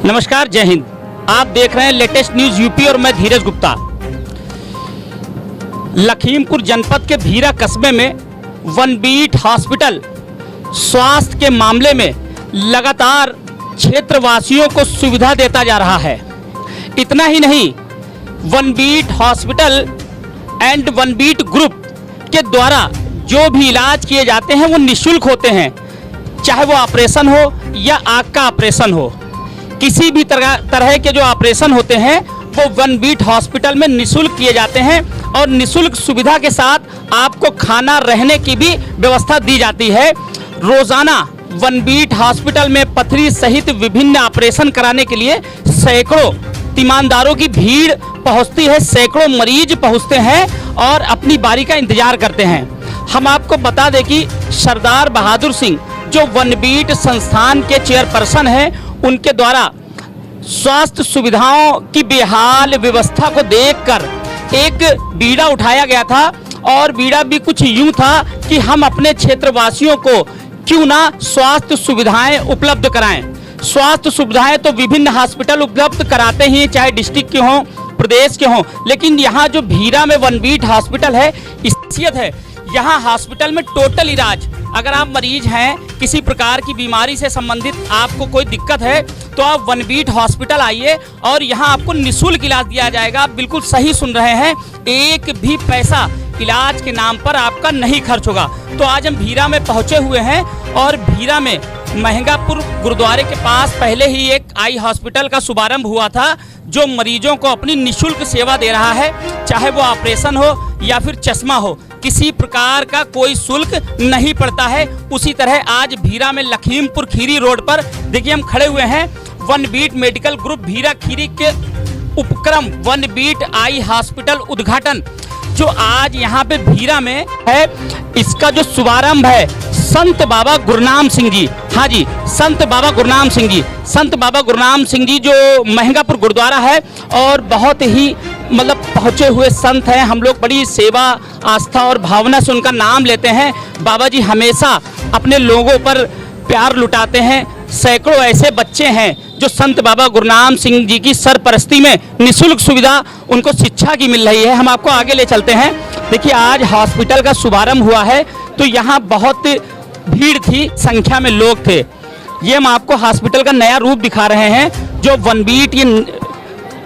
नमस्कार, जय हिंद। आप देख रहे हैं लेटेस्ट न्यूज यूपी और मैं धीरज गुप्ता। लखीमपुर जनपद के भीरा कस्बे में वनबीट हॉस्पिटल स्वास्थ्य के मामले में लगातार क्षेत्रवासियों को सुविधा देता जा रहा है। इतना ही नहीं, वनबीट हॉस्पिटल एंड वनबीट ग्रुप के द्वारा जो भी इलाज किए जाते हैं वो निःशुल्क होते हैं, चाहे वो ऑपरेशन हो या आँख का ऑपरेशन हो। किसी भी तरह के जो ऑपरेशन होते हैं वो वनबीट हॉस्पिटल में निःशुल्क किए जाते हैं और निःशुल्क सुविधा के साथ आपको खाना रहने की भी व्यवस्था दी जाती है। रोजाना वनबीट हॉस्पिटल में पथरी सहित विभिन्न ऑपरेशन कराने के लिए सैकड़ों तीमानदारों की भीड़ पहुंचती है, सैकड़ों मरीज पहुंचते हैं और अपनी बारी का इंतजार करते हैं। हम आपको बता दें कि सरदार बहादुर सिंह जो वनबीट संस्थान के चेयरपर्सन हैं, उनके द्वारा स्वास्थ्य सुविधाओं की बेहाल व्यवस्था को देखकर एक बीड़ा उठाया गया था और बीड़ा भी कुछ यूं था कि हम अपने क्षेत्रवासियों को क्यों ना स्वास्थ्य सुविधाएं उपलब्ध कराएं। स्वास्थ्य सुविधाएं तो विभिन्न हॉस्पिटल उपलब्ध कराते ही, चाहे डिस्ट्रिक्ट के हों, प्रदेश के हों, लेकिन यहाँ जो भीरा में वनबीट हॉस्पिटल है, खासियत है यहाँ हॉस्पिटल में टोटल इलाज। अगर आप मरीज हैं, किसी प्रकार की बीमारी से संबंधित आपको कोई दिक्कत है तो आप वनबीट हॉस्पिटल आइए और यहाँ आपको निःशुल्क इलाज दिया जाएगा। आप बिल्कुल सही सुन रहे हैं, एक भी पैसा इलाज के नाम पर आपका नहीं खर्च होगा। तो आज हम भीरा में पहुँचे हुए हैं और भीरा में महंगापुर गुरुद्वारे के पास पहले ही एक आई हॉस्पिटल का शुभारंभ हुआ था जो मरीजों को अपनी निःशुल्क सेवा दे रहा है, चाहे वो ऑपरेशन हो या फिर चश्मा हो, किसी प्रकार का कोई शुल्क नहीं पड़ता है। उसी तरह आज भीरा में लखीमपुर खीरी रोड पर देखिए हम खड़े हुए हैं। वनबीट मेडिकल ग्रुप भीरा खीरी के उपक्रम वनबीट आई हॉस्पिटल उद्घाटन जो आज यहाँ पे भीरा में है, इसका जो शुभारंभ है संत बाबा गुरनाम सिंह जी, हाँ जी, संत बाबा गुरनाम सिंह जी, संत बाबा गुरनाम सिंह जी जो महंगापुर गुरुद्वारा है और बहुत ही मतलब पहुँचे हुए संत हैं। हम लोग बड़ी सेवा, आस्था और भावना से उनका नाम लेते हैं। बाबा जी हमेशा अपने लोगों पर प्यार लुटाते हैं। सैकड़ों ऐसे बच्चे हैं जो संत बाबा गुरनाम सिंह जी की सरपरस्ती में निःशुल्क सुविधा उनको शिक्षा की मिल रही है। हम आपको आगे ले चलते हैं। देखिए आज हॉस्पिटल का शुभारंभ हुआ है तो यहाँ बहुत भीड़ थी, संख्या में लोग थे। ये हम आपको हॉस्पिटल का नया रूप दिखा रहे हैं जो वनबीट ये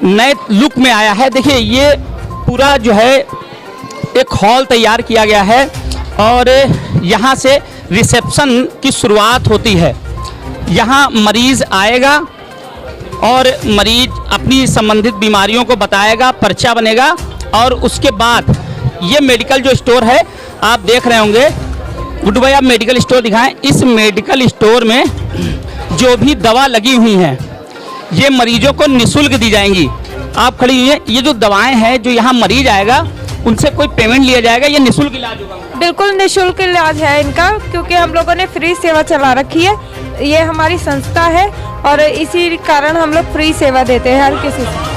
नए लुक में आया है। देखिए ये पूरा जो है एक हॉल तैयार किया गया है और यहाँ से रिसेप्शन की शुरुआत होती है। यहाँ मरीज आएगा और मरीज अपनी संबंधित बीमारियों को बताएगा, पर्चा बनेगा और उसके बाद ये मेडिकल जो स्टोर है आप देख रहे होंगे। गुड्डू भाई आप मेडिकल स्टोर दिखाएं। इस मेडिकल स्टोर में जो भी दवा लगी हुई हैं ये मरीजों को निःशुल्क दी जाएंगी। आप खड़ी हुई हैं, ये जो दवाएं हैं जो यहाँ मरीज आएगा उनसे कोई पेमेंट लिया जाएगा, ये निःशुल्क इलाज होगा? बिल्कुल निःशुल्क इलाज है इनका, क्योंकि हम लोगों ने फ्री सेवा चला रखी है। ये हमारी संस्था है और इसी कारण हम लोग फ्री सेवा देते हैं हर किसी से।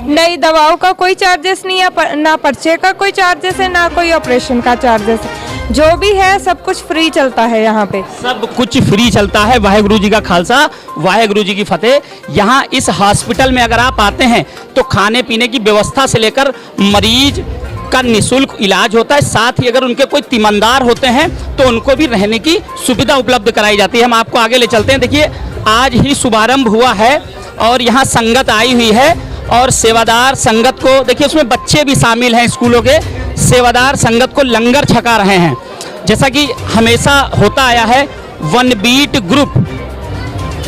नई दवाओं का कोई चार्जेस नहीं है, ना पर्चे का कोई चार्जेस है, ना कोई ऑपरेशन का चार्जेस है। जो भी है सब कुछ फ्री चलता है यहाँ पे, सब कुछ फ्री चलता है। वाहेगुरु जी का खालसा, वाहेगुरु जी की फतेह। यहाँ इस हॉस्पिटल में अगर आप आते हैं तो खाने पीने की व्यवस्था से लेकर मरीज का निःशुल्क इलाज होता है। साथ ही अगर उनके कोई तीमानदार होते हैं तो उनको भी रहने की सुविधा उपलब्ध कराई जाती है। हम आपको आगे ले चलते हैं। देखिए आज ही शुभारंभ हुआ है और यहाँ संगत आई हुई है और सेवादार संगत को देखिए, उसमें बच्चे भी शामिल हैं स्कूलों के। सेवादार संगत को लंगर छका रहे हैं जैसा कि हमेशा होता आया है। वनबीट ग्रुप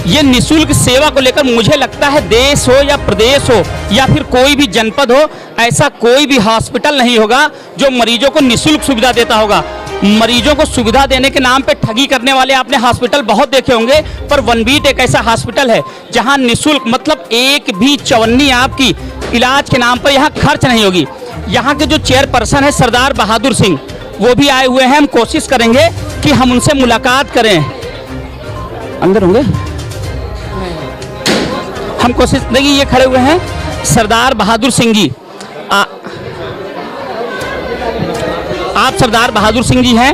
ये निःशुल्क सेवा को लेकर मुझे लगता है देश हो या प्रदेश हो या फिर कोई भी जनपद हो, ऐसा कोई भी हॉस्पिटल नहीं होगा जो मरीजों को निःशुल्क सुविधा देता होगा। मरीजों को सुविधा देने के नाम पे ठगी करने वाले आपने हॉस्पिटल बहुत देखे होंगे, पर वनबीट एक ऐसा हॉस्पिटल है जहां निःशुल्क मतलब एक भी चवन्नी आपकी इलाज के नाम पर यहाँ खर्च नहीं होगी। यहाँ के जो चेयरपर्सन है सरदार बहादुर सिंह, वो भी आए हुए हैं। हम कोशिश करेंगे कि हम उनसे मुलाकात करें। अंदर होंगे? हम कोशिश, देखिए ये खड़े हुए हैं सरदार बहादुर सिंह जी। आप सरदार बहादुर सिंह जी हैं।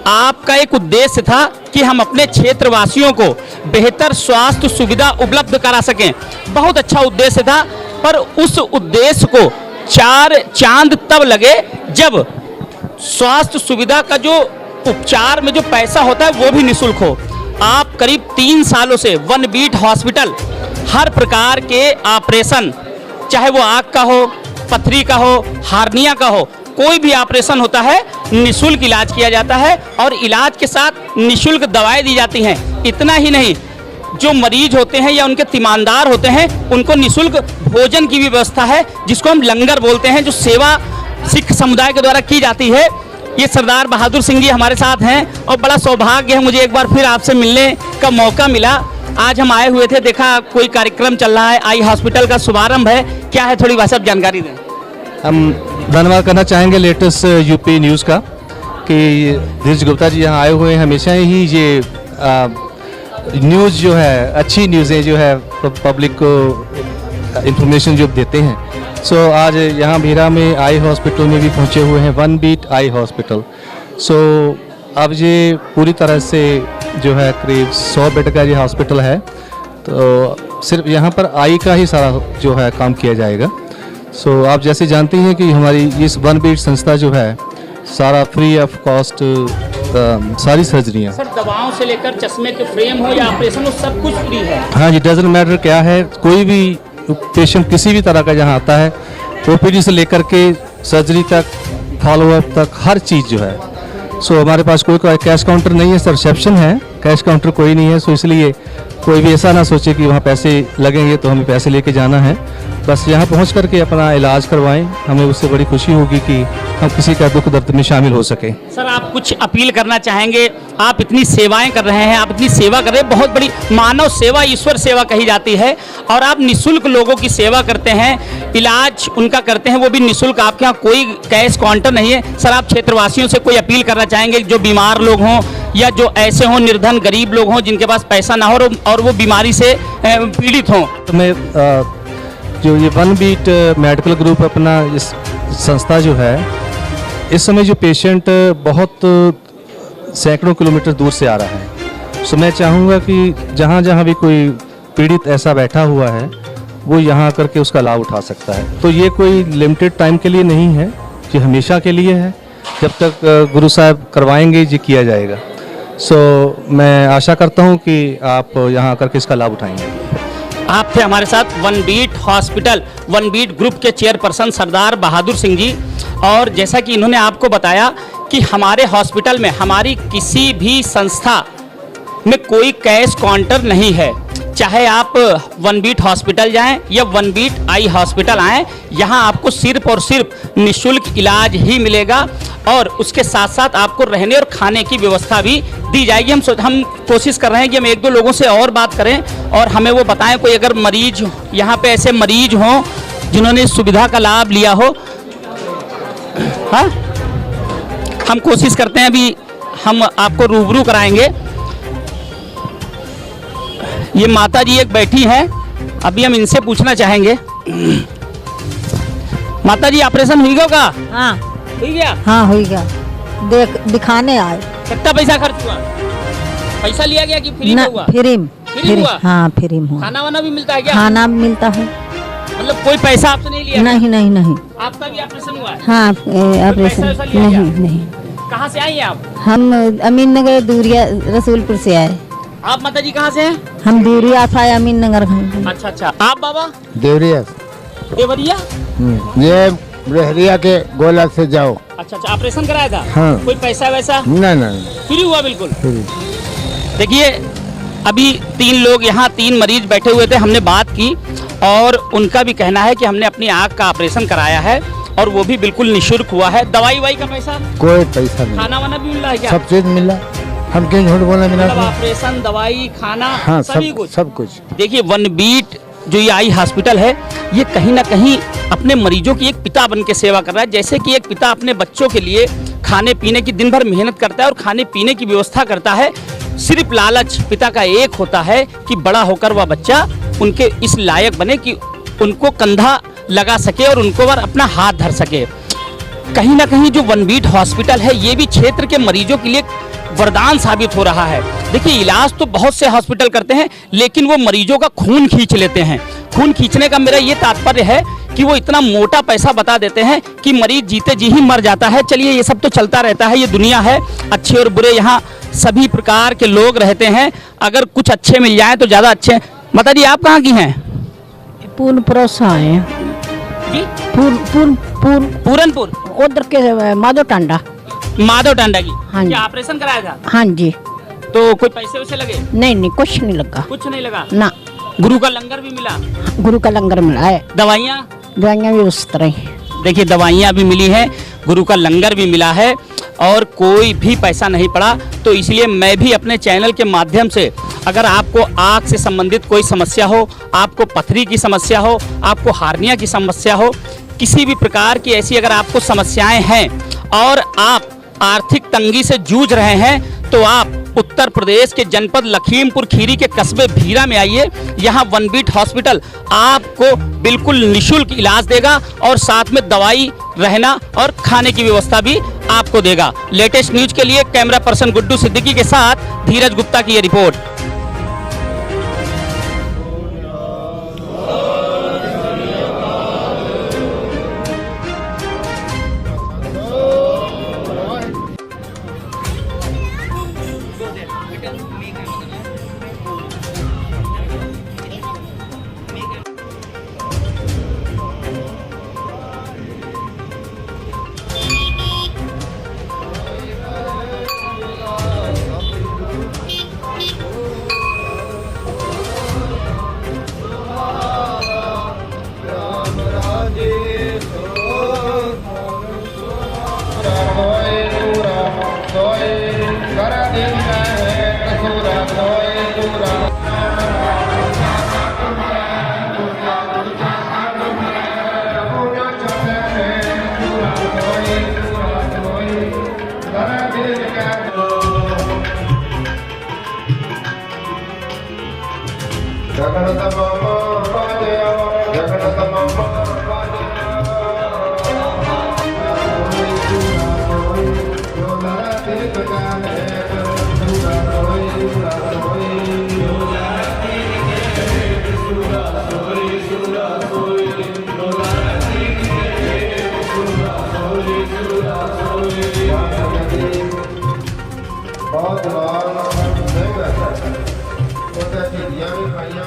आपका एक उद्देश्य था कि हम अपने क्षेत्रवासियों को बेहतर स्वास्थ्य सुविधा उपलब्ध करा सकें। बहुत अच्छा उद्देश्य था, पर उस उद्देश्य को 4 चांद तब लगे जब स्वास्थ्य सुविधा का जो उपचार में जो पैसा होता है वो भी निःशुल्क हो। आप करीब 3 सालों से वन बीट हॉस्पिटल हर प्रकार के ऑपरेशन, चाहे वो आँख का हो, पथरी का हो, हार्निया का हो, कोई भी ऑपरेशन होता है निःशुल्क इलाज किया जाता है और इलाज के साथ निःशुल्क दवाएं दी जाती हैं। इतना ही नहीं, जो मरीज होते हैं या उनके तीमानदार होते हैं उनको निःशुल्क भोजन की भी व्यवस्था है, जिसको हम लंगर बोलते हैं, जो सेवा सिख समुदाय के द्वारा की जाती है। ये सरदार बहादुर सिंह जी हमारे साथ हैं और बड़ा सौभाग्य है मुझे एक बार फिर आपसे मिलने का मौका मिला। आज हम आए हुए थे, देखा कोई कार्यक्रम चल रहा है, आई हॉस्पिटल का शुभारंभ है, क्या है थोड़ी भाई साहब जानकारी दें। हम धन्यवाद करना चाहेंगे लेटेस्ट यूपी न्यूज़ का कि धीरज गुप्ता जी यहाँ आए हुए हैं। हमेशा ही ये न्यूज़ जो है, अच्छी न्यूज़ें जो है पब्लिक को इंफॉर्मेशन जो देते हैं। सो आज यहाँ भीरा में आई हॉस्पिटल में भी पहुँचे हुए हैं, वन बीट आई हॉस्पिटल। सो अब ये पूरी तरह से जो है करीब 100 बेड का ये हॉस्पिटल है, तो सिर्फ यहाँ पर आई का ही सारा जो है काम किया जाएगा। सो आप जैसे जानती हैं कि हमारी इस वन बीट संस्था जो है सारा फ्री ऑफ कॉस्ट सारी सर्जरियाँ, सर दवाओं से लेकर चश्मे के फ्रेम हो या ऑपरेशन हो, सब कुछ फ्री है। हाँ जी, डजंट मैटर क्या है, कोई भी पेशेंट किसी भी तरह का जहाँ आता है, ओपीडी से लेकर के सर्जरी तक, फॉलोअप तक, हर चीज़ जो है। सो हमारे पास कोई कैश काउंटर नहीं है, सर रिसेप्शन है, कैश काउंटर कोई नहीं है। सो इसलिए कोई भी ऐसा ना सोचे कि वहाँ पैसे लगेंगे तो हमें पैसे लेके जाना है। बस यहाँ पहुँच करके अपना इलाज करवाएं, हमें उससे बड़ी खुशी होगी कि हम किसी का दुख दर्द में शामिल हो सकें। सर आप कुछ अपील करना चाहेंगे? आप इतनी सेवाएं कर रहे हैं, आप इतनी सेवा कर रहे हैं, बहुत बड़ी मानव सेवा, ईश्वर सेवा कही जाती है, और आप निःशुल्क लोगों की सेवा करते हैं, इलाज उनका करते हैं, वो भी निःशुल्क। आपके यहाँ कोई कैश काउंटर नहीं है। सर आप क्षेत्रवासियों से कोई अपील करना चाहेंगे, जो बीमार लोग हों या जो ऐसे हों निर्धन गरीब लोग हों जिनके पास पैसा ना हो और वो बीमारी से पीड़ित हों? तो मैं जो ये वन बीट मेडिकल ग्रुप अपना इस संस्था जो है, इस समय जो पेशेंट बहुत सैकड़ों किलोमीटर दूर से आ रहा है, सो मैं चाहूँगा कि जहाँ जहाँ भी कोई पीड़ित ऐसा बैठा हुआ है वो यहाँ आकर के उसका लाभ उठा सकता है। तो ये कोई लिमिटेड टाइम के लिए नहीं है, ये हमेशा के लिए है, जब तक गुरु साहब करवाएंगे ये किया जाएगा। सो मैं आशा करता हूँ कि आप यहाँ आकर के इसका लाभ उठाएंगे। आप थे हमारे साथ one beat hospital, one beat group के चेयरपर्सन सरदार बहादुर सिंह जी, और जैसा कि इन्होंने आपको बताया कि हमारे हॉस्पिटल में, हमारी किसी भी संस्था में कोई कैश काउंटर नहीं है। चाहे आप वन बीट हॉस्पिटल जाएं या वन बीट आई हॉस्पिटल आएं, यहाँ आपको सिर्फ और सिर्फ निःशुल्क इलाज ही मिलेगा, और उसके साथ साथ आपको रहने और खाने की व्यवस्था भी दी जाएगी। हम कोशिश कर रहे हैं कि हम 1-2 लोगों से और बात करें और हमें वो बताएं, कोई अगर मरीज यहाँ पे ऐसे मरीज हों जिन्होंने इस सुविधा का लाभ लिया हो। हाँ, हम कोशिश करते हैं, अभी हम आपको रूबरू कराएंगे। ये माता जी एक बैठी हैं, अभी हम इनसे पूछना चाहेंगे। माता जी ऑपरेशन हुई होगा? हाँ हुई गया? हाँ हुई गया, दिखाने आए। कितना पैसा खर्च हुआ? पैसा लिया गया कि फ्री में हुआ? फ्री हुआ? हाँ फ्री में हुआ। खाना वाना भी मिलता है क्या? खाना मिलता है, मतलब कोई पैसा आपसे नहीं लिया? नहीं नहीं नहीं। आपका भी ऑपरेशन हुआ है? हाँ ऑपरेशन पैसा लिया नहीं क्या? नहीं। कहाँ से आई हैं आप? हम अमीन नगर दूरिया रसूलपुर से आए। आप माता जी कहाँ से हैं? हम दूरिया से आए, अमीन नगर। अच्छा अच्छा, आप बाबा? देवरिया। देवरिया? ये रहरिया के गोला से जाओ। अच्छा अच्छा, ऑपरेशन कराया था? हाँ। कोई पैसा वैसा? नहीं फ्री हुआ बिल्कुल? फ्री। देखिए अभी 3 लोग यहाँ, 3 मरीज बैठे हुए थे, हमने बात की और उनका भी कहना है कि हमने अपनी आँख का ऑपरेशन कराया है और वो भी बिल्कुल निःशुल्क हुआ है। दवाई वाई का पैसा? कोई पैसा नहीं। खाना वाना भी मिल रहा है क्या? सब चीज मिला, हम क्यों झूठ बोला? मिला मतलब ऑपरेशन, दवाई, खाना, हाँ, सभी कुछ? सब कुछ। देखिए वन बीट जो ये आई हॉस्पिटल है, ये कहीं ना कहीं अपने मरीजों की एक पिता बन के सेवा कर रहा है। जैसे कि एक पिता अपने बच्चों के लिए खाने पीने की दिन भर मेहनत करता है और खाने पीने की व्यवस्था करता है, सिर्फ लालच पिता का एक होता है कि बड़ा होकर वह बच्चा उनके इस लायक बने कि उनको कंधा लगा सके और उनको बार अपना हाथ धर सके। कहीं ना कहीं जो वन बीट हॉस्पिटल है ये भी क्षेत्र के मरीजों के लिए वरदान साबित हो रहा है। देखिए, इलाज तो बहुत से हॉस्पिटल करते हैं, लेकिन वो मरीजों का खून खींच लेते हैं। खून खींचने का मेरा ये तात्पर्य है कि वो इतना मोटा पैसा बता देते हैं कि मरीज जीते जी ही मर जाता है। चलिए, ये सब तो चलता रहता है, ये दुनिया है, अच्छे और बुरे यहाँ सभी प्रकार के लोग रहते हैं। अगर कुछ अच्छे मिल जाए तो ज़्यादा अच्छे। माता जी, आप कहाँ की हैं? पूर्ण परोसा है। जी, पूरनपुर, उधर के माधो टांडा। माधव टांडा की। हाँ जी। क्या ऑपरेशन कराया था? हाँ जी। तो कोई पैसे वैसे लगे? नहीं, कुछ नहीं लगा। कुछ नहीं लगा ना। गुरु का लंगर भी मिला? गुरु का लंगर मिला है। दवाइयाँ भी उस तरह ही। देखिए, दवाइयाँ भी मिली हैं, गुरु का लंगर भी मिला है और कोई भी पैसा नहीं पड़ा। तो इसलिए मैं भी अपने चैनल के माध्यम से, अगर आपको आँख से संबंधित कोई समस्या हो, आपको पथरी की समस्या हो, आपको हार्निया की समस्या हो, किसी भी प्रकार की ऐसी अगर आपको समस्याएं हैं और आप आर्थिक तंगी से जूझ रहे हैं, तो आप उत्तर प्रदेश के जनपद लखीमपुर खीरी के कस्बे भीरा में आइए। यहाँ वन बीट हॉस्पिटल आपको बिल्कुल निःशुल्क इलाज देगा और साथ में दवाई, रहना और खाने की व्यवस्था भी आपको देगा। लेटेस्ट न्यूज के लिए कैमरा पर्सन गुड्डू सिद्दीकी के साथ धीरज गुप्ता की ये रिपोर्ट। बहुत बार नहीं बैठा, तो ऐसी दिया भी खाइया